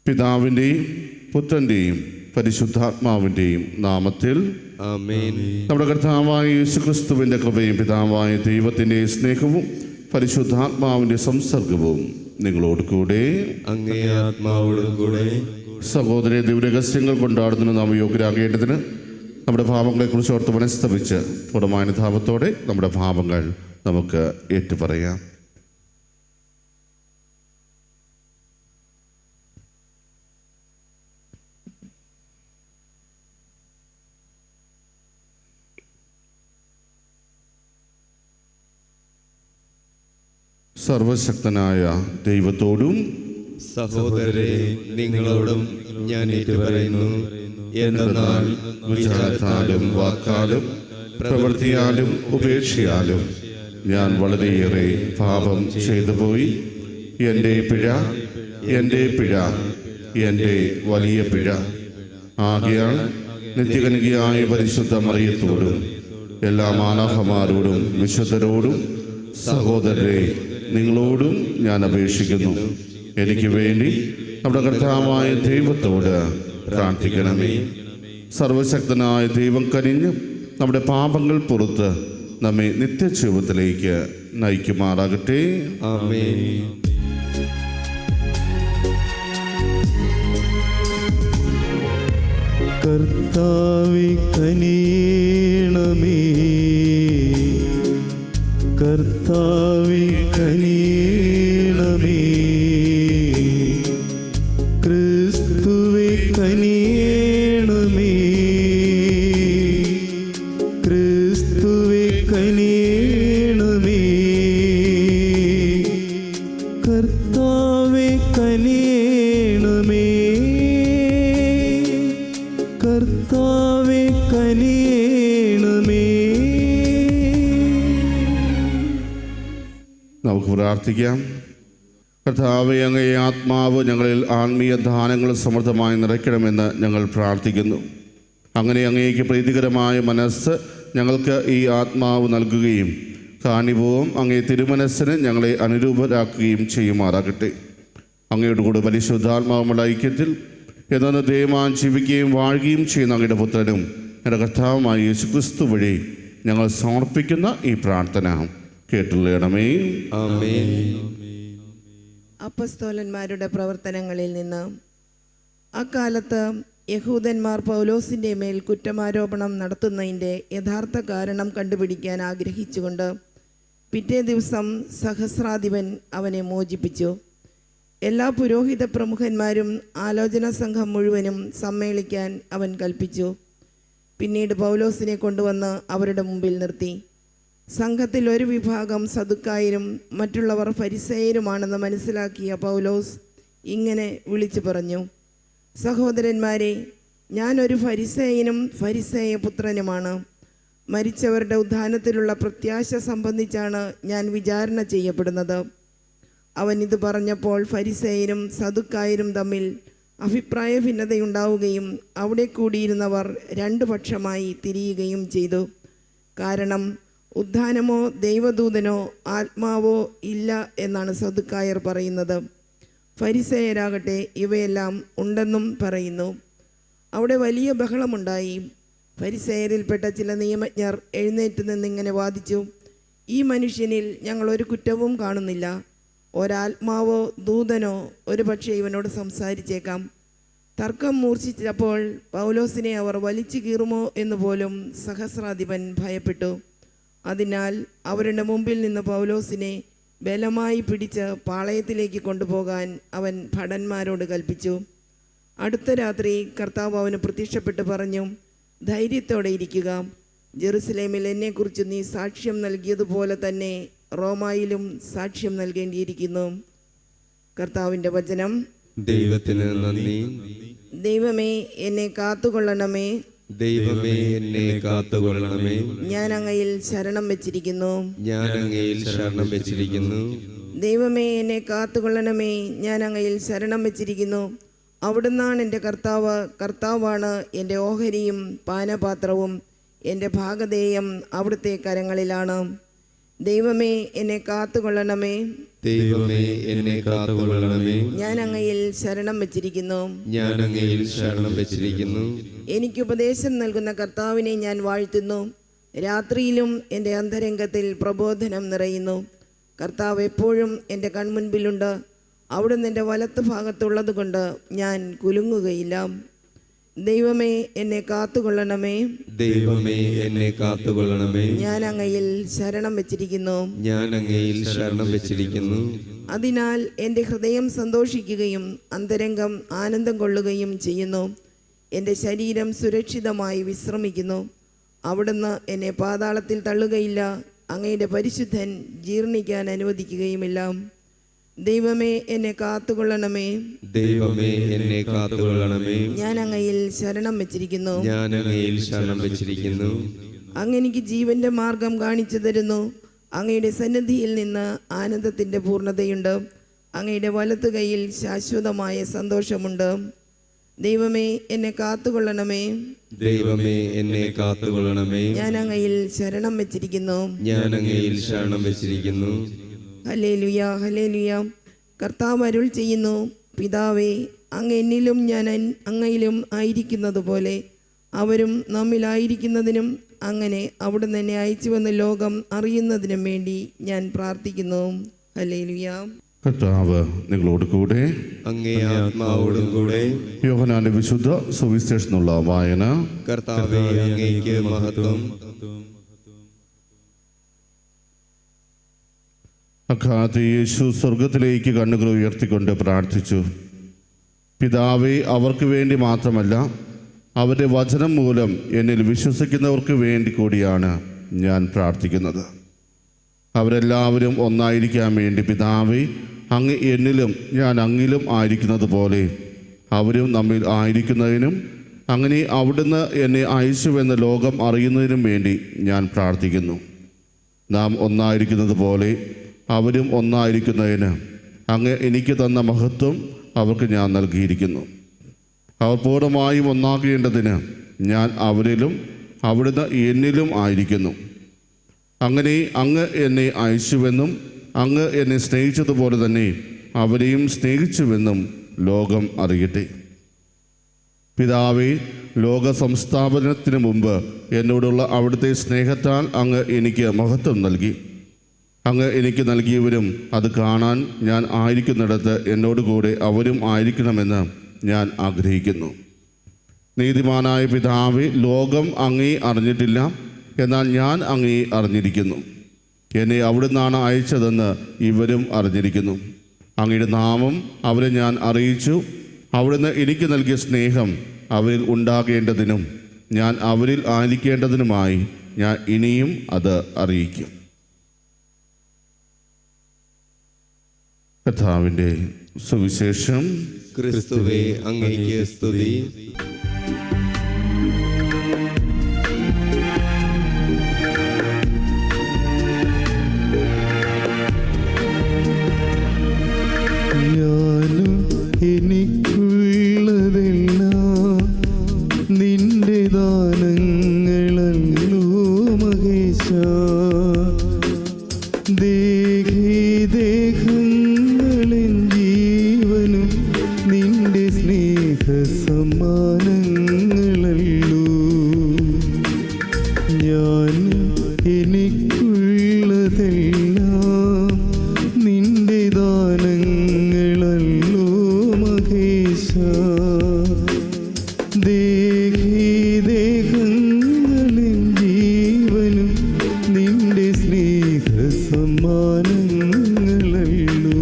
പിതാവിൻ്റെയും പുത്രൻ്റെയും പരിശുദ്ധാത്മാവിൻ്റെയും നാമത്തിൽ ആമേൻ. നമ്മുടെ കർത്താവായ യേശുക്രിസ്തുവിൻ്റെ കൃപയും പിതാവായ ദൈവത്തിൻ്റെ സ്നേഹവും പരിശുദ്ധാത്മാവിൻ്റെ സംസർഗവും നിങ്ങളോട് കൂടെ അങ്ങേ ആത്മാവോടും കൂടെ. സഹോദര ദിവ്യരഹസ്യങ്ങൾ കൊണ്ടാടുന്നതിന് നാം യോഗ്യരാകേണ്ടതിന് നമ്മുടെ പാപങ്ങളെക്കുറിച്ച് ഓർത്ത് മനസ്തപിച്ച് പൂർണ്ണമാനുതാപത്തോടെ നമ്മുടെ പാപങ്ങൾ നമുക്ക് ഏറ്റുപറയാം. സർവശക്തനായ ദൈവത്തോടും സഹോദരരെ നിങ്ങളോടും ഞാൻ ഏറ്റുപറയുന്നു. എന്തെന്നാൽ വിചാരത്താലും വാക്കാലും പ്രവൃത്തിയാലും ഉപേക്ഷയാലും ഞാൻ വളരെയേറെ പാപം ചെയ്തു പോയി. എൻ്റെ പിഴ, എൻ്റെ പിഴ, എൻ്റെ വലിയ പിഴ. ആകയാൽ നിത്യകനികയായ പരിശുദ്ധ മറിയത്തോടും എല്ലാ മാലാഖമാരോടും വിശുദ്ധരോടും സഹോദരരെ നിങ്ങളോടും ഞാൻ അപേക്ഷിക്കുന്നു, എനിക്ക് വേണ്ടി നമ്മുടെ കർത്താവായ ദൈവത്തോട് പ്രാർത്ഥിക്കണമേ. സർവശക്തനായ ദൈവം കനിഞ്ഞ് നമ്മുടെ പാപങ്ങൾ പുറത്ത് നമ്മെ നിത്യജീവിതത്തിലേക്ക് നയിക്കുമാറാകട്ടെ. ആമേൻ. കർത്താവേ കനിയണമേ, കർത്താവേ കനിയണമേ, ക്രിസ്തുവേ കനിയണമേ, ക്രിസ്തുവേ കനിയണമേ, കർത്താവേ കനിയണമേ, കർത്താവേ കനിയണമേ. നമുക്ക് പ്രാർത്ഥിക്കാം. കർത്താവേ, അങ്ങേ ആത്മാവ് ഞങ്ങളിൽ ആത്മീയ ദാനങ്ങൾ സമൃദ്ധമായി നിറയ്ക്കണമെന്ന് ഞങ്ങൾ പ്രാർത്ഥിക്കുന്നു. അങ്ങനെ അങ്ങേക്ക് പ്രീതികരമായ മനസ്സ് ഞങ്ങൾക്ക് ഈ ആത്മാവ് നൽകുകയും കാണിപൂർവം അങ്ങേ തിരുമനസ്സിന് ഞങ്ങളെ അനുരൂപരാക്കുകയും ചെയ്യുമാറാകട്ടെ. അങ്ങയുടെ കൂടെ പരിശുദ്ധാത്മാവുമുള്ള ഐക്യത്തിൽ എന്നു ദൈവമാൻ ജീവിക്കുകയും വാഴുകയും ചെയ്യുന്ന അങ്ങയുടെ പുത്രനും എൻ്റെ കർത്താവുമായ യേശുക്രിസ്തു വഴി ഞങ്ങൾ സമർപ്പിക്കുന്ന ഈ പ്രാർത്ഥന കേട്ടുള്ളണമേ. ആമേൻ. അപ്പസ്തോലന്മാരുടെ പ്രവർത്തനങ്ങളിൽ നിന്ന് അക്കാലത്ത് യഹൂദന്മാർ പൗലോസിൻ്റെ മേൽ കുറ്റമാരോപണം നടത്തുന്നതിൻ്റെ യഥാർത്ഥ കാരണം കണ്ടുപിടിക്കാൻ ആഗ്രഹിച്ചുകൊണ്ട് പിറ്റേ ദിവസം സഹസ്രാധിപൻ അവനെ മോചിപ്പിച്ചു. എല്ലാ പുരോഹിത പ്രമുഖന്മാരും ആലോചനാ സംഘം മുഴുവനും സമ്മേളിക്കാൻ അവൻ കൽപ്പിച്ചു. പിന്നീട് പൗലോസിനെ കൊണ്ടുവന്ന് അവരുടെ മുമ്പിൽ നിർത്തി. സംഘത്തിൽ ഒരു വിഭാഗം സദുക്കായരും മറ്റുള്ളവർ ഫരിസേയരുമാണെന്ന് മനസ്സിലാക്കിയ പൗലോസ് ഇങ്ങനെ വിളിച്ചു പറഞ്ഞു: സഹോദരന്മാരെ, ഞാനൊരു ഫരിസേയനും ഫരിസേയ പുത്രനുമാണ്. മരിച്ചവരുടെ ഉത്ഥാനത്തിലുള്ള പ്രത്യാശ സംബന്ധിച്ചാണ് ഞാൻ വിചാരണ ചെയ്യപ്പെടുന്നത്. അവൻ ഇത് പറഞ്ഞപ്പോൾ ഫരിസേയരും സദുക്കായരും തമ്മിൽ അഭിപ്രായ ഭിന്നതയുണ്ടാവുകയും അവിടെ കൂടിയിരുന്നവർ രണ്ടു പക്ഷമായി തിരിയുകയും ചെയ്തു. കാരണം ഉത്ഥാനമോ ദൈവദൂതനോ ആത്മാവോ ഇല്ല എന്നാണ് സദുക്കായർ പറയുന്നത്. ഫരിസേയരാകട്ടെ ഇവയെല്ലാം ഉണ്ടെന്നും പറയുന്നു. അവിടെ വലിയ ബഹളമുണ്ടായി. ഫരിസേയരിൽപ്പെട്ട ചില നിയമജ്ഞർ എഴുന്നേറ്റ് നിന്നിങ്ങനെ വാദിച്ചു: ഈ മനുഷ്യനിൽ ഞങ്ങൾ ഒരു കുറ്റവും കാണുന്നില്ല. ഒരാത്മാവോ ദൂതനോ ഒരു പക്ഷേ ഇവനോട് സംസാരിച്ചേക്കാം. തർക്കം മൂർച്ഛിച്ചപ്പോൾ പൗലോസിനെ അവർ വലിച്ചു കീറുമോ എന്ന് പോലും സഹസ്രാധിപൻ ഭയപ്പെട്ടു. അതിനാൽ അവരുടെ മുമ്പിൽ നിന്ന് പൗലോസിനെ ബലമായി പിടിച്ച് പാളയത്തിലേക്ക് കൊണ്ടുപോകാൻ അവൻ ഭടന്മാരോട് കൽപ്പിച്ചു. അടുത്ത രാത്രി കർത്താവ് അവന് പ്രത്യക്ഷപ്പെട്ട് പറഞ്ഞു: ധൈര്യത്തോടെ ഇരിക്കുക. ജെറുസലേമിൽ എന്നെക്കുറിച്ച് നീ സാക്ഷ്യം നൽകിയതുപോലെ തന്നെ റോമായിലും സാക്ഷ്യം നൽകേണ്ടിയിരിക്കുന്നു. കർത്താവിൻ്റെ വചനം. ദൈവത്തിന് നന്ദി. ദൈവമേ, എന്നെ കാത്തുകൊള്ളണമേ. ദൈവമേ, എന്നെ കാത്തുകൊള്ളണമേ. ഞാൻ അങ്ങയിൽ ശരണം വെച്ചിരിക്കുന്നു. ഞാൻ അങ്ങയിൽ ശരണം വെച്ചിരിക്കുന്നു. ദൈവമേ, എന്നെ കാത്തുകൊള്ളണമേ. ഞാൻ അങ്ങയിൽ ശരണം വെച്ചിരിക്കുന്നു. അവിടുന്നാണ് എൻ്റെ കർത്താവ്. കർത്താവാണ് എൻ്റെ ഓഹരിയും പാനപാത്രവും. എൻ്റെ ഭാഗധേയം അവിടുത്തെ കരങ്ങളിലാണ്. ദൈവമേ, എന്നെ കാത്തുകൊള്ളണമേ. ദൈവമേ എന്നെ കാത്തുകൊള്ളണമേ. ഞാൻ അങ്ങയിൽ ശരണം വച്ചിരിക്കുന്നു. ഞാൻ അങ്ങയിൽ ശരണം വെച്ചിരിക്കുന്നു. എനിക്ക് ഉപദേശം നൽകുന്ന കർത്താവിനെ ഞാൻ വാഴ്ത്തുന്നു. രാത്രിയിലും എൻ്റെ അന്തരംഗത്തിൽ പ്രബോധനം നിറയുന്നു. കർത്താവ് എപ്പോഴും എൻ്റെ കൺമുൻപിലുണ്ട്. അവിടുന്ന് എൻ്റെ വലത്ത് ഭാഗത്തുള്ളത് കൊണ്ട് ഞാൻ കുലുങ്ങുകയില്ല. ദൈവമേ എന്നെ കാത്തുകൊള്ളണമേ. ദൈവമേ എന്നെ കാത്തുകൊള്ളണമേ. ഞാൻ അങ്ങയിൽ ശരണം വച്ചിരിക്കുന്നു. ഞാൻ അങ്ങയിൽ ശരണം വെച്ചിരിക്കുന്നു. അതിനാൽ എൻ്റെ ഹൃദയം സന്തോഷിക്കുകയും അന്തരംഗം ആനന്ദം കൊള്ളുകയും ചെയ്യുന്നു. എൻ്റെ ശരീരം സുരക്ഷിതമായി വിശ്രമിക്കുന്നു. അവിടുന്ന് എന്നെ പാതാളത്തിൽ തള്ളുകയില്ല. അങ്ങയുടെ പരിശുദ്ധൻ ജീർണിക്കാൻ അനുവദിക്കുകയുമില്ല. ദൈവമേ എന്നെ കാത്തുകൊള്ളണമേ. ദൈവമേ എന്നെ കാത്തുകൊള്ളണമേ. ഞാൻ അങ്ങയിൽ ശരണം വച്ചിരിക്കുന്നു. ഞാൻ അങ്ങയിൽ ശരണം വെച്ചിരിക്കുന്നു. അങ്ങ് എനിക്ക് ജീവന്റെ മാർഗം കാണിച്ചു തരുന്നു. അങ്ങയുടെ സന്നിധിയിൽ നിന്ന് ആനന്ദത്തിൻ്റെ പൂർണ്ണതയുണ്ട്. അങ്ങയുടെ വലത്ത് കൈയിൽ ശാശ്വതമായ സന്തോഷമുണ്ട്. ദൈവമേ എന്നെ കാത്തുകൊള്ളണമേ. ദൈവമേ എന്നെ കാത്തുകൊള്ളണമേ. ഞാൻ അങ്ങയിൽ ശരണം വച്ചിരിക്കുന്നു. ഞാൻ അങ്ങയിൽ ശരണം വെച്ചിരിക്കുന്നു. Hallelujah, hallelujah. കർത്താവ് അരുൾ ചെയ്യുന്നു, പിതാവേ, അങ്ങ് എന്നിലും ഞാൻ അങ്ങയിലും ആയിരിക്കുന്നത് പോലെ അവരും നമ്മിലായിരിക്കുന്നതിനും അങ്ങനെ അവിടുന്ന് എന്നെ അയച്ചുവെന്ന് ലോകം അറിയുന്നതിനും വേണ്ടി ഞാൻ പ്രാർത്ഥിക്കുന്നു. ഹല്ലേലൂയ. കർത്താവ് നിങ്ങളോട് കൂടെ. അങ്ങേ ആത്മാവോടും കൂടെ. യോഹന്നാന്റെ വിശുദ്ധ സുവിശേഷത്തിനുള്ള വായന. കർത്താവേ അങ്ങേക്ക് മഹത്വം. അക്കാലത്ത് യേശു സ്വർഗത്തിലേക്ക് കണ്ണുകൾ ഉയർത്തിക്കൊണ്ട് പ്രാർത്ഥിച്ചു, പിതാവേ, അവർക്ക് വേണ്ടി മാത്രമല്ല അവരുടെ വചനം മൂലം എന്നിൽ വിശ്വസിക്കുന്നവർക്ക് വേണ്ടി കൂടിയാണ് ഞാൻ പ്രാർത്ഥിക്കുന്നത്. അവരെല്ലാവരും ഒന്നായിരിക്കാൻ വേണ്ടി പിതാവേ, അങ്ങ് എന്നിലും ഞാൻ അങ്ങിലും ആയിരിക്കുന്നത് പോലെ അവരും നമ്മിൽ ആയിരിക്കുന്നതിനും അങ്ങനെ അവിടുന്ന് എന്നെ അയച്ചുവെന്ന് ലോകം അറിയുന്നതിനും വേണ്ടി ഞാൻ പ്രാർത്ഥിക്കുന്നു. നാം ഒന്നായിരിക്കുന്നത് പോലെ അവരും ഒന്നായിരിക്കുന്നതിന് അങ്ങ് എനിക്ക് തന്ന മഹത്വം അവർക്ക് ഞാൻ നൽകിയിരിക്കുന്നു. അവർ പൂർണ്ണമായും ഒന്നാകേണ്ടതിന് ഞാൻ അവരിലും അവിടുന്ന് എന്നിലും ആയിരിക്കുന്നു. അങ്ങനെ അങ്ങ് എന്നെ അയച്ചുവെന്നും അങ്ങ് എന്നെ സ്നേഹിച്ചതുപോലെ തന്നെ അവരെയും സ്നേഹിച്ചുവെന്നും ലോകം അറിയട്ടെ. പിതാവേ, ലോക സംസ്ഥാപനത്തിന് മുമ്പ് എന്നോടുള്ള അവിടുത്തെ സ്നേഹത്താൽ അങ്ങ് എനിക്ക് മഹത്വം നൽകി. അങ്ങ് എനിക്ക് നൽകിയവരും അത് കാണാൻ ഞാൻ ആയിരിക്കുന്നിടത്ത് എന്നോടുകൂടെ അവരും ആയിരിക്കണമെന്ന് ഞാൻ ആഗ്രഹിക്കുന്നു. നീതിമാനായ പിതാവേ, ലോകം അങ്ങേ അറിഞ്ഞിട്ടില്ല, എന്നാൽ ഞാൻ അങ്ങേ അറിഞ്ഞിരിക്കുന്നു. എന്നെ അവിടുന്നാണ് അയച്ചതെന്ന് ഇവരും അറിഞ്ഞിരിക്കുന്നു. അങ്ങയുടെ നാമം അവരെ ഞാൻ അറിയിച്ചു. അവിടുന്ന് എനിക്ക് നൽകിയ സ്നേഹം അവരിൽ ഉണ്ടാകേണ്ടതിനും ഞാൻ അവരിൽ ആയിരിക്കേണ്ടതിനുമായി ഞാൻ ഇനിയും അത് അറിയിക്കും. കർത്താവിൻ്റെ സുവിശേഷം. ക്രിസ്തുവേ അങ്ങേക്ക് സ്തുതി. ഞാനും എനിക്കുള്ളതെല്ലാം നിന്റെ ദാനങ്ങളല്ലോ മഹേശ. ദേഹങ്ങളിൻ ജീവനും നിന്റെ സ്നേഹ സമ്മാനങ്ങളല്ലോ. ഞാനും എനിക്കുള്ളതെല്ലാം നിന്റെ ദാനങ്ങളല്ലോ മഹേശ. ദേഹങ്ങളിൻ ജീവനും നിന്റെ സ്നേഹ സമ്മാനങ്ങളല്ലോ.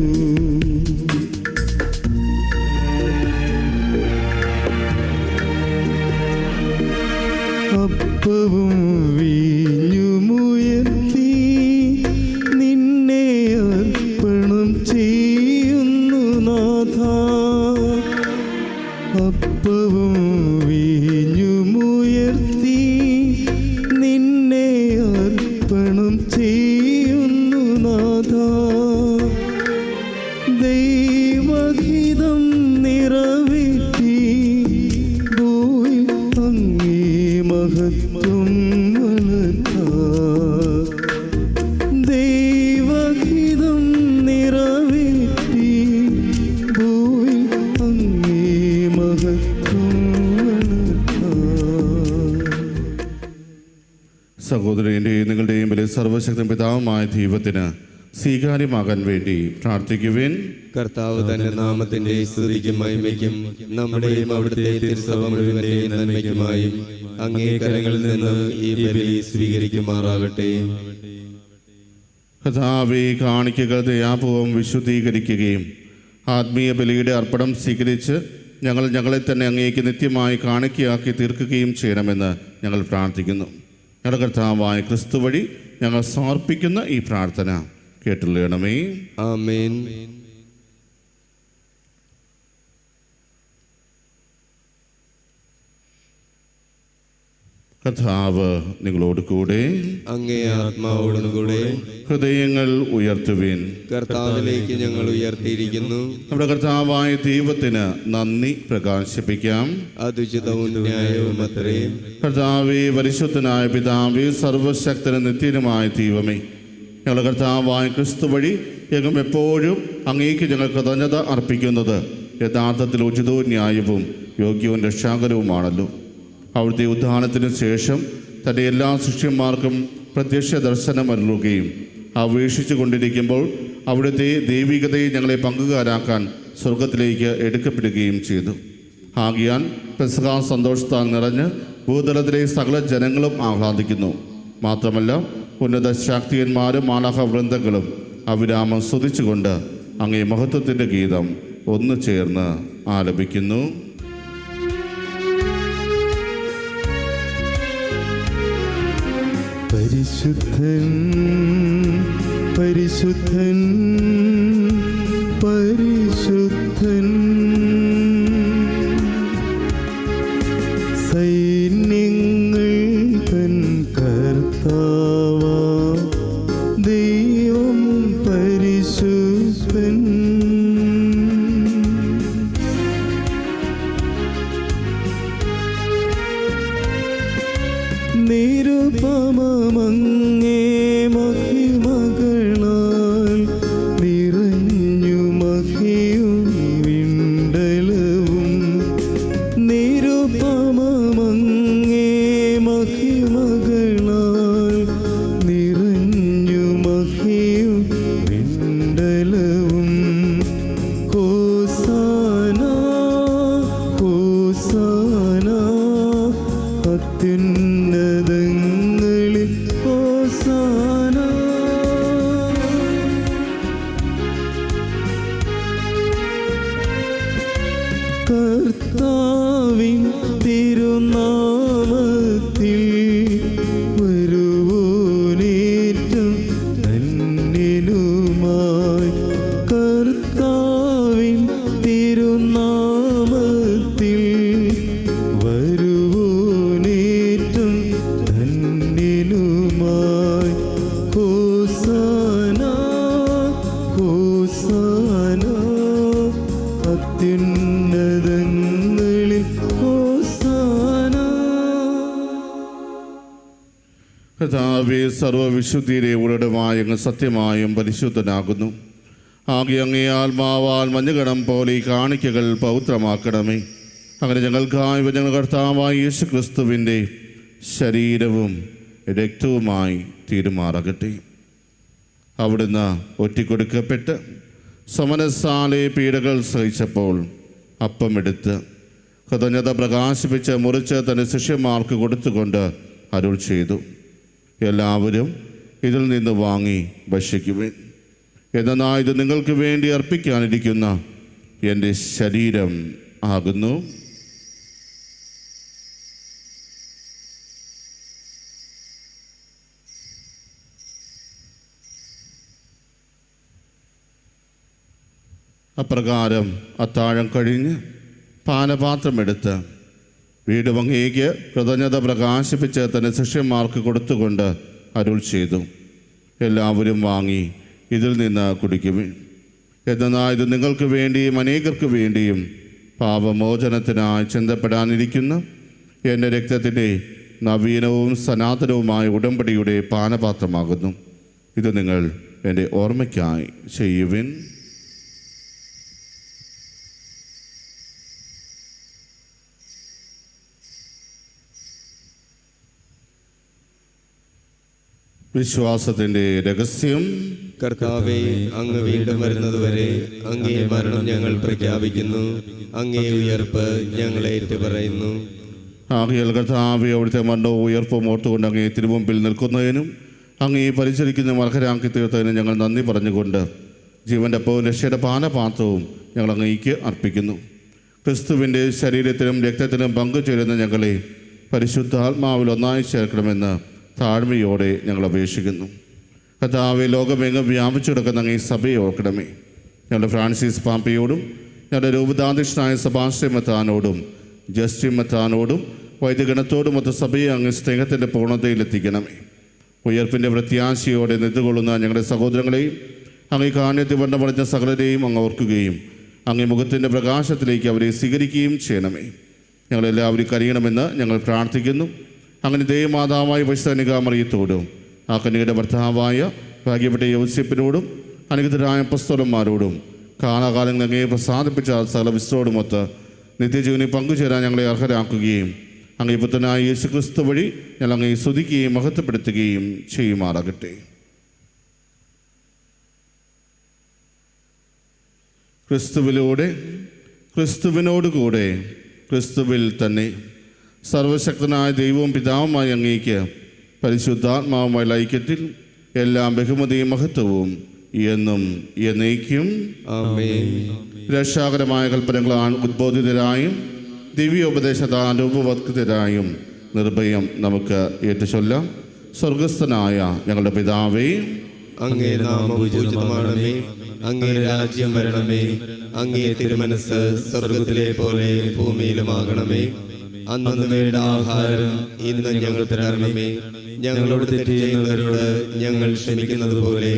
അപ്പവും വീഞ്ഞുമുയർത്തി നിന്നെ അർപ്പണം ചെയ്യുന്നു നാഥ. അപ്പവും വീഞ്ഞുമുയർത്തി നിന്നെ അർപ്പണം ചെയ്യുന്നു നാഥ. ദൈവഹിതം നിറവേറ്റി ഭൂയിൽ അങ്ങേ മഹത്വം വളർത്താം. ദൈവഹിതം നിറവേറ്റി സഹോദരൻ്റെയും നിങ്ങളുടെയും വലിയ സർവശക്തൻ പിതാവുമായ ദൈവത്തിന് സ്വീകാര്യമാകാൻ വേണ്ടി പ്രാർത്ഥിക്കുവിൻ. കർത്താവ് തന്റെ നാമത്തിന്റെ സ്തുതിക്കും മഹിമയ്ക്കും നമ്മുടെയും അവിടുത്തെ തിരുസഭ മുഴുവന്റെയും നന്മയ്ക്കുമായും അങ്ങേ കരങ്ങളിൽ നിന്നും ഈ ബലി സ്വീകരിക്കുമാറാകട്ടെ. കർത്താവേ, കാണിക്കകൾ ദയാപൂർവം വിശുദ്ധീകരിക്കുകയും ആത്മീയ ബലിയുടെ അർപ്പണം സ്വീകരിച്ച് ഞങ്ങളെ തന്നെ അങ്ങേക്ക് നിത്യമായി കാണിക്കയാക്കി തീർക്കുകയും ചെയ്യണമെന്ന് ഞങ്ങൾ പ്രാർത്ഥിക്കുന്നു. ഞങ്ങളുടെ കർത്താവായ ക്രിസ്തു വഴി ഞങ്ങൾ സമർപ്പിക്കുന്ന ഈ പ്രാർത്ഥന കേട്ടുള്ളണമേ. ആമേൻ. കർത്താവ് നിങ്ങളോട് കൂടെ, അങ്ങേ ആത്മാവോടും കൂടെ. ഹൃദയങ്ങൾ ഉയർത്തുവിൻ. കർത്താവിലേക്ക് ഞങ്ങൾ ഉയർത്തിയിരിക്കുന്നു. നമ്മുടെ കർത്താവായ ദൈവത്തിന് നന്ദി പ്രകാശിപ്പിക്കാം. അതുചിതവും ന്യായവും അത്രയും. കർത്താവേ, പരിശുദ്ധനായ പിതാവേ, സർവശക്തനും നിത്യനുമായ ദൈവമേ, ഞങ്ങളുടെ കർത്താവായ ക്രിസ്തു വഴി ഞങ്ങൾ എപ്പോഴും അങ്ങേക്ക് ഞങ്ങൾ കൃതജ്ഞത അർപ്പിക്കുന്നത് യഥാർത്ഥത്തിൽ ഉചിതവും ന്യായവും യോഗ്യവും രക്ഷാകരവുമാണല്ലോ. അവിടുത്തെ ഉദ്ധാനത്തിന് ശേഷം തൻ്റെ എല്ലാ ശിഷ്യന്മാർക്കും പ്രത്യക്ഷ ദർശനമരുളുകയും അപേക്ഷിച്ചു കൊണ്ടിരിക്കുമ്പോൾ അവിടുത്തെ ദൈവികതയെ ഞങ്ങളെ പങ്കുകാരാക്കാൻ സ്വർഗത്തിലേക്ക് എടുക്കപ്പെടുകയും ചെയ്തു. ആകിയാൽ പെസഹ സന്തോഷത്താൽ നിറഞ്ഞ് ഭൂതലത്തിലെ സകല ജനങ്ങളും ആഹ്ലാദിക്കുന്നു. മാത്രമല്ല, ഉന്നത ശാക്തിയന്മാരും മാലാഖ വൃന്ദങ്ങളും അവിരാമം സ്തുതിച്ചുകൊണ്ട് അങ്ങേ മഹത്വത്തിൻ്റെ ഗീതം ഒന്നു ചേർന്ന് ആലപിക്കുന്നു. പരിശുദ്ധൻ പരിശുദ്ധൻ പരിശുദ്ധൻ, സൈന്യങ്ങൾ തൻ കർത്താവാ ദൈവം പരിശുദ്ധൻ. നിരുപമങ്ങേ മഹിമകളാൽ നിറഞ്ഞു മഹിയും വിണ്ടലവും. നിരുപമങ്ങേ മഹിമകളാൽ നിറഞ്ഞു മഹിയും വിണ്ടലവും. ഹോസാന ഹോസാന അത്യുന്നതങ്ങളിൽ ഹോസാന. കർത്താവിൻ തിരുനാമത്തിൽ വരുവോനേറ്റം ധന്യനുമായി. കർത്താവിൻ തിരുനാമത്തിൽ വരുവോനേറ്റം ധന്യനുമായി. ഹോസാന ഹോസാന അത്യുന്നതങ്ങളിൽ ഹോസാന. കർത്താവേ, സർവ്വവിശുദ്ധിയുടെ ഉറവിടമായ അങ്ങ് സത്യമായും പരിശുദ്ധനാകുന്നു. ആകെ അങ്ങേ ആത്മാവാൽ മഞ്ഞുകണം പോലെ ഈ കാണിക്കകൾ പൗത്രമാക്കണമേ. അങ്ങനെ ഞങ്ങൾക്കായി ഞങ്ങൾ കർത്താവായ യേശു ക്രിസ്തുവിൻ്റെ ശരീരവും രക്തവുമായി തീരുമാറാകട്ടെ. അവിടുന്ന് ഒറ്റിക്കൊടുക്കപ്പെട്ട് സമനസാലെ പീഡകൾ സഹിച്ചപ്പോൾ അപ്പമെടുത്ത് കൃതജ്ഞത പ്രകാശിപ്പിച്ച് മുറിച്ച് തൻ്റെ ശിഷ്യന്മാർക്ക് കൊടുത്തുകൊണ്ട് അരുൾ ചെയ്തു, എല്ലാവരും ഇതിൽ നിന്ന് വാങ്ങി ഭക്ഷിക്കുവിൻ. എന്നാൽ ഇത് നിങ്ങൾക്ക് വേണ്ടി അർപ്പിക്കാനിരിക്കുന്ന എൻ്റെ ശരീരം ആകുന്നു. അപ്രകാരം അത്താഴം കഴിഞ്ഞ് പാനപാത്രമെടുത്ത് വീണ്ടും അങ്ങേക്ക് കൃതജ്ഞത പ്രകാശിപ്പിച്ച് തൻ്റെ ശിഷ്യന്മാർക്ക് കൊടുത്തുകൊണ്ട് അരുൾ ചെയ്തു, എല്ലാവരും വാങ്ങി ഇതിൽ നിന്ന് കുടിക്കുവിൻ. എന്നാൽ ഇത് നിങ്ങൾക്ക് വേണ്ടിയും അനേകർക്ക് വേണ്ടിയും പാപമോചനത്തിനായി ചിന്തപ്പെടാനിരിക്കുന്ന എൻ്റെ രക്തത്തിൻ്റെ നവീനവും സനാതനവുമായ ഉടമ്പടിയുടെ പാനപാത്രമാകുന്നു. ഇത് നിങ്ങൾ എൻ്റെ ഓർമ്മയ്ക്കായി ചെയ്യുവിൻ. വിശ്വാസത്തിൻ്റെ രഹസ്യം. കർത്താവേ, അങ്ങ് വീണ്ടും വരുന്നതുവരെ അങ്ങേ മരണം ഞങ്ങൾ പ്രഖ്യാപിക്കുന്നു, അങ്ങേ ഉയർപ്പ് ഞങ്ങൾ ഏറ്റുപറയുന്നു. ആകയാൽ കർത്താവേ, അവിടുത്തെ മരണവും ഉയർപ്പും ഓർത്തുകൊണ്ട് അങ്ങേ തിരുമുമ്പിൽ നിൽക്കുന്നതിനും അങ്ങേ പരിചരിക്കുന്ന അർഹരാക്കി തീർത്തതിനും ഞങ്ങൾ നന്ദി പറഞ്ഞുകൊണ്ട് ജീവൻ്റെ അപ്പവും രക്ഷയുടെ പാനപാത്രവും ഞങ്ങൾ അങ്ങേക്ക് അർപ്പിക്കുന്നു. ക്രിസ്തുവിൻ്റെ ശരീരത്തിലും രക്തത്തിലും പങ്കുചേരുന്ന ഞങ്ങളെ പരിശുദ്ധാത്മാവിൽ ഒന്നായി ചേർക്കണമെന്ന് താഴ്മയോടെ ഞങ്ങൾ അപേക്ഷിക്കുന്നു. കർത്താവേ, ലോകമെങ്ങും വ്യാപിച്ചു കിടക്കുന്ന അങ്ങേ സഭയെ ഓർക്കണമേ. ഞങ്ങളുടെ ഫ്രാൻസിസ് പാപ്പയോടും ഞങ്ങളുടെ രൂപതാധ്യക്ഷനായ സെബാസ്റ്റ്യൻ മെത്രാനോടും ജസ്റ്റിൻ മെത്രാനോടും വൈദികഗണത്തോടും മൊത്ത സഭയെ അങ്ങ് സ്നേഹത്തിൻ്റെ പൂർണ്ണതയിലെത്തിക്കണമേ. ഉയർപ്പിൻ്റെ പ്രത്യാശയോടെ നിന്നുകൊള്ളുന്ന ഞങ്ങളുടെ സഹോദരങ്ങളെയും അങ്ങേ കാണ്യത്തിൽ വണ്ണമടഞ്ഞ സകലരെയും അങ്ങ് ഓർക്കുകയും അങ്ങേ മുഖത്തിൻ്റെ പ്രകാശത്തിലേക്ക് അവരെ സ്വീകരിക്കുകയും ചെയ്യണമേ. ഞങ്ങളെല്ലാവരും കനിയണമെന്ന് ഞങ്ങൾ പ്രാർത്ഥിക്കുന്നു. അങ്ങനെ ദേവമാതാവായ പരിശുദ്ധനികാമറിയത്തോടും ആ കന്യകയുടെ ഭർത്താവായ ഭാഗ്യപ്പെട്ട യോസേപ്പിനോടും അനുഗ്രഹീതരായ അപ്പസ്തലന്മാരോടും കാലാകാലങ്ങൾ അങ്ങയെ പ്രസാദിപ്പിച്ച സകല വിശ്വോടുമൊത്ത് നിത്യജീവനിൽ പങ്കുചേരാൻ ഞങ്ങളെ അർഹരാക്കുകയും അങ്ങേ പുത്രനായ യേശുക്രിസ്തു വഴി ഞങ്ങൾ അങ്ങയെ സ്തുതിക്കുകയും മഹത്വപ്പെടുത്തുകയും ചെയ്യുമാറാകട്ടെ. ക്രിസ്തുവിലൂടെ, ക്രിസ്തുവിനോടുകൂടെ, ക്രിസ്തുവിൽ തന്നെ സർവശക്തനായ ദൈവവും പിതാവുമായ അങ്ങേക്ക് പരിശുദ്ധാത്മാവുമായ ഐക്യത്തിൽ എല്ലാം ബഹുമതിയും മഹത്വവും എന്നും എന്നേക്കും ആമേൻ. രക്ഷാകരമായ കൽപ്പനകളാണ് ഉദ്ബോധിതരായും ദിവ്യോപദേശത്താൽ രൂപവത്കൃതരായും നിർഭയം നമുക്ക് ഏറ്റുചൊല്ലാം. സ്വർഗസ്ഥനായ ഞങ്ങളുടെ പിതാവേ, അങ്ങേ നാമം പൂജിതമാണമേ, അങ്ങേ രാജ്യം വരണമേ, അങ്ങേ തിരുമനസ് സ്വർഗത്തിലെ പോലെ ഭൂമിയിലുമാകണമേ. അന്നു വേണ്ട ആഹാരം ഇന്ന് ഞങ്ങൾ തരണമേ. ഞങ്ങളോട് തെറ്റ് ചെയ്യുന്നവരോട് ഞങ്ങൾ ക്ഷമിക്കുന്നത് പോലെ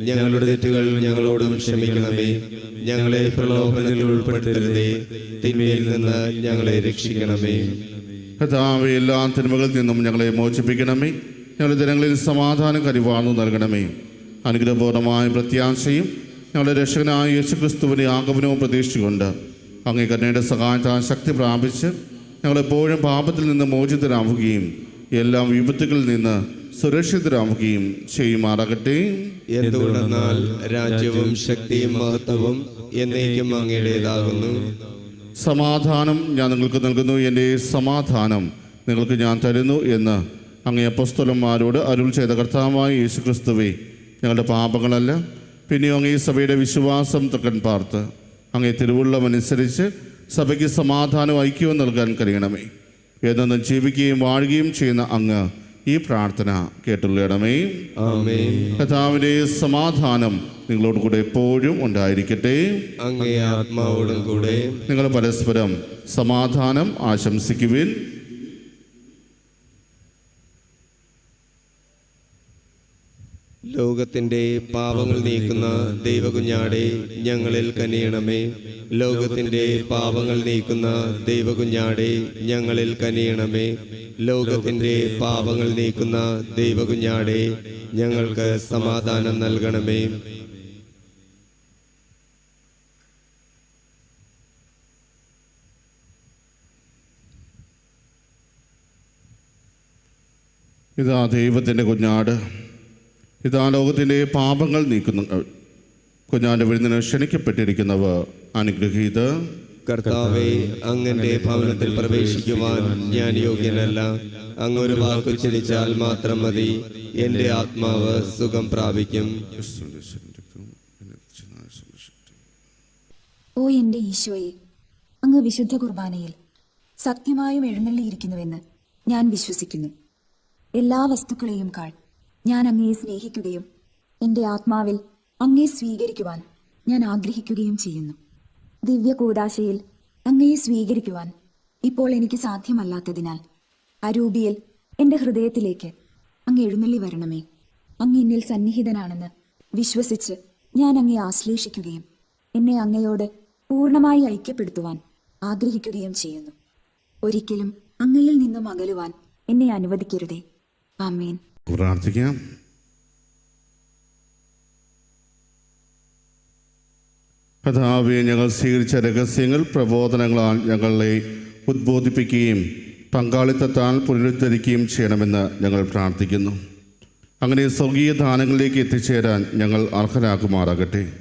ഞങ്ങളുടെ തെറ്റുകൾ ഞങ്ങളോടും ക്ഷമിക്കണമേ. ഞങ്ങളെ പ്രലോഭനത്തിൽ ഉൾപ്പെടുത്തരുതേ, തിന്മയിൽ നിന്ന് ഞങ്ങളെ രക്ഷിക്കണമേ. കർത്താവേ, എല്ലാ തിന്മകളിൽ നിന്നും ഞങ്ങളെ മോചിപ്പിക്കണമേ. ഞങ്ങളുടെ ജനങ്ങളിൽ സമാധാനം കരിവാർന്നു നൽകണമേ. അനുഗ്രഹപൂർണമായ പ്രത്യാശയും ഞങ്ങളുടെ രക്ഷകനായ യേശുക്രിസ്തുവിൻ്റെ ആഗമനവും പ്രതീക്ഷിച്ചുകൊണ്ട് അങ്ങേ കരുണയുടെ സഹായത്താൽ ശക്തി പ്രാപിച്ച് ഞങ്ങളെപ്പോഴും പാപത്തിൽ നിന്ന് മോചിതരാവുകയും എല്ലാ വിപത്തുകളിൽ നിന്ന് സുരക്ഷിതരാവുകയും ചെയ്യുമാറാകട്ടെ. എന്തുകൊണ്ടെന്നാൽ രാജ്യവും ശക്തിയും മഹത്വവും എന്നേക്കും അങ്ങയുടേതാകുന്നു. സമാധാനം ഞാൻ നിങ്ങൾക്ക് നൽകുന്നു, എൻ്റെ സമാധാനം നിങ്ങൾക്ക് ഞാൻ തരുന്നു എന്ന് അങ്ങേ അപ്പോസ്തലന്മാരോട് അരുൾ ചെയ്ത കർത്താവായ യേശുക്രിസ്തുവേ, ഞങ്ങളുടെ പാപങ്ങളല്ല പിന്നെയും അങ്ങേ സഭയുടെ വിശ്വാസം തക്കൻ പാർത്ത് അങ്ങേ തിരുവുള്ളമനുസരിച്ച് സഭയ്ക്ക് സമാധാനവും ഐക്യവും നൽകാൻ കഴിയണമേ. എന്നും ജീവിക്കുകയും വാഴുകയും ചെയ്യുന്ന അങ്ങ് ഈ പ്രാർത്ഥന കേട്ടുള്ളണമേ. ആമേൻ. കർത്താവിൻ്റെ സമാധാനം നിങ്ങളോട് കൂടെ എപ്പോഴും ഉണ്ടായിരിക്കട്ടെ. അങ്ങേ ആത്മാവോടും കൂടെ. നിങ്ങൾ പരസ്പരം സമാധാനം ആശംസിക്കുവിൻ. ലോകത്തിന്റെ പാപങ്ങൾ നീക്കുന്ന ദൈവകുഞ്ഞാടെ ഞങ്ങളിൽ കനിയണമേ. ലോകത്തിന്റെ പാപങ്ങൾ നീക്കുന്ന ദൈവകുഞ്ഞാടെ ഞങ്ങളിൽ കനിയണമേ. ലോകത്തിന്റെ പാപങ്ങൾ നീക്കുന്ന ദൈവകുഞ്ഞാടെ ഞങ്ങൾക്ക് സമാധാനം നൽകണമേ. ഇതാ ദൈവത്തിൻ്റെ കുഞ്ഞാട്, ഇതാ ലോകത്തിൻ്റെ പാപങ്ങൾ നീക്കുന്ന കുഞ്ഞാൻ്റെ വിരുന്നിന് ക്ഷണിക്കപ്പെട്ടിരിക്കുന്നവർ അനുഗ്രഹീത. കർത്താവേ, അങ്ങന്റെ ഭവനത്തിൽ പ്രവേശിക്കുവാൻ ഞാൻ യോഗ്യനല്ല. അങ്ങൊരു വാക്കു ചലിച്ചാൽ മാത്രം മതി, എന്റെ ആത്മാവ് സുഖം പ്രാപിക്കും. ഓ എൻ്റെ ഈശോയെ, അങ്ങ് വിശുദ്ധ കുർബാനയിൽ സത്യമായും എഴുന്നള്ളിയിരിക്കുന്നുവെന്ന് ഞാൻ വിശ്വസിക്കുന്നു. എല്ലാ വസ്തുക്കളെയും കാൾ ഞാൻ അങ്ങയെ സ്നേഹിക്കുകയും എൻ്റെ ആത്മാവിൽ അങ്ങയെ സ്വീകരിക്കുവാൻ ഞാൻ ആഗ്രഹിക്കുകയും ചെയ്യുന്നു. ദിവ്യ കൂദാശയിൽ അങ്ങയെ സ്വീകരിക്കുവാൻ ഇപ്പോൾ എനിക്ക് സാധ്യമല്ലാത്തതിനാൽ അരൂപിയിൽ എൻ്റെ ഹൃദയത്തിലേക്ക് അങ്ങ് എഴുന്നള്ളി വരണമേ. അങ്ങ് എന്നിൽ സന്നിഹിതനാണെന്ന് വിശ്വസിച്ച് ഞാൻ അങ്ങയെ ആശ്ലേഷിക്കുകയും എന്നെ അങ്ങയോട് പൂർണ്ണമായി ഐക്യപ്പെടുത്തുവാൻ ആഗ്രഹിക്കുകയും ചെയ്യുന്നു. ഒരിക്കലും അങ്ങയിൽ നിന്നും അകലുവാൻ എന്നെ അനുവദിക്കരുതേ. ആമേൻ. പ്രാർത്ഥിക്കാം. കർത്താവേ, ഞങ്ങൾ സ്വീകരിച്ച രഹസ്യങ്ങൾ പ്രബോധനങ്ങളാൽ ഞങ്ങളെ ഉദ്ബോധിപ്പിക്കുകയും പങ്കാളിത്തത്താൽ പുനരുദ്ധരിക്കുകയും ചെയ്യണമെന്ന് ഞങ്ങൾ പ്രാർത്ഥിക്കുന്നു. അങ്ങനെ സ്വർഗീയ ദാനങ്ങളിലേക്ക് എത്തിച്ചേരാൻ ഞങ്ങൾ അർഹരാകുമാറാകട്ടെ.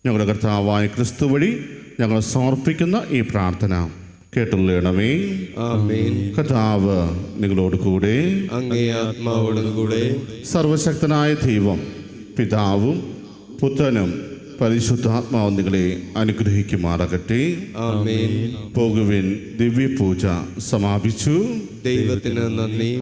ഞങ്ങളുടെ കർത്താവായ ക്രിസ്തു വഴി ഞങ്ങൾ സമർപ്പിക്കുന്ന ഈ പ്രാർത്ഥന കേട്ടുള്ളണമേ. ആമേൻ. കർത്താവ് നിങ്ങളോട് കൂടെ. അങ്ങേ ആത്മാവോടും കൂടെ. സർവശക്തനായ ദൈവം പിതാവും പുത്രനും പരിശുദ്ധാത്മാവും നിങ്ങളെ അനുഗ്രഹിക്കുമാറാകട്ടെ. ആമേൻ. പോകുവിൻ. ദിവ്യപൂജ സമാപിച്ചു. ദൈവത്തിന് നന്ദി.